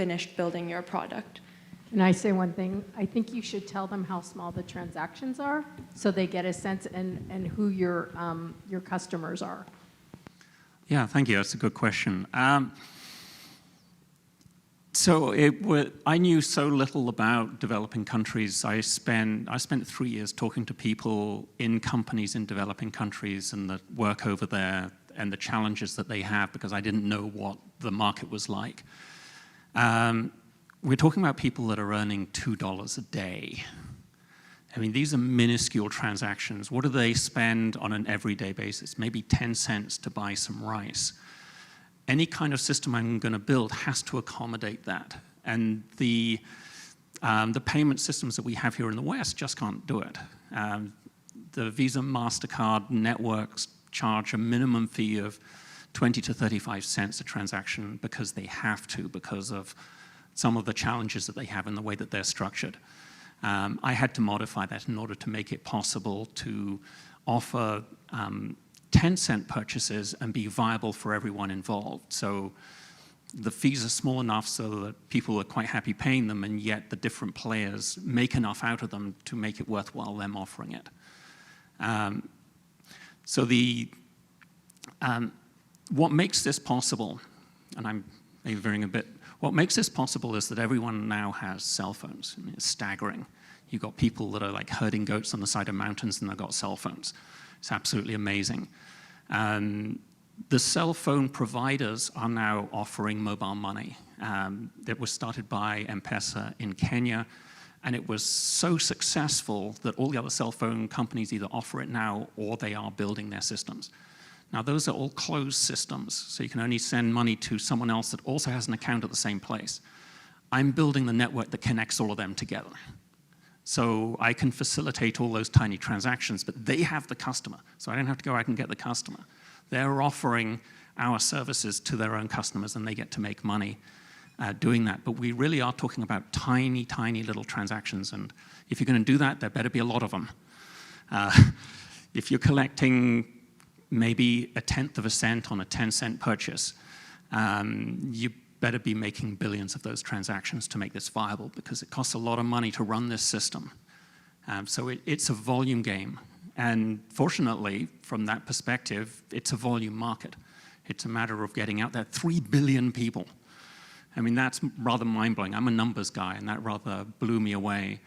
finished building your product. And I say one thing, I think you should tell them how small the transactions are so they get a sense and who your customers are. Yeah, thank you. That's a good question. So I knew so little about developing countries. I spent 3 years talking to people in companies in developing countries and the work over there and the challenges that they have because I didn't know what the market was like. We're talking about people that are earning $2 a day. I mean, these are minuscule transactions. What do they spend on an everyday basis? Maybe 10 cents to buy some rice. Any kind of system I'm going to build has to accommodate that. And the payment systems that we have here in the West just can't do it. The Visa, MasterCard networks charge a minimum fee of 20 to 35 cents a transaction because they have to, because of some of the challenges that they have in the way that they're structured. I had to modify that in order to make it possible to offer 10-cent purchases and be viable for everyone involved. So the fees are small enough so that people are quite happy paying them, and yet the different players make enough out of them to make it worthwhile them offering it. What makes this possible, and I'm maybe veering a bit, what makes this possible is that everyone now has cell phones. I mean, it's staggering. You've got people that are like herding goats on the side of mountains and they've got cell phones. It's absolutely amazing. The cell phone providers are now offering mobile money. It was started by M-Pesa in Kenya, and it was so successful that all the other cell phone companies either offer it now or they are building their systems. Now, those are all closed systems, so you can only send money to someone else that also has an account at the same place. I'm building the network that connects all of them together. So I can facilitate all those tiny transactions, but they have the customer, so I don't have to go out and get the customer. They're offering our services to their own customers, and they get to make money doing that. But we really are talking about tiny, tiny little transactions, and if you're going to do that, there better be a lot of them. If you're collecting maybe 1/10 of a cent on a 10-cent purchase, you better be making billions of those transactions to make this viable, because it costs a lot of money to run this system. So it's a volume game. And fortunately, from that perspective, it's a volume market. It's a matter of getting out there. 3 billion people. I mean, that's rather mind-blowing. I'm a numbers guy, and that rather blew me away.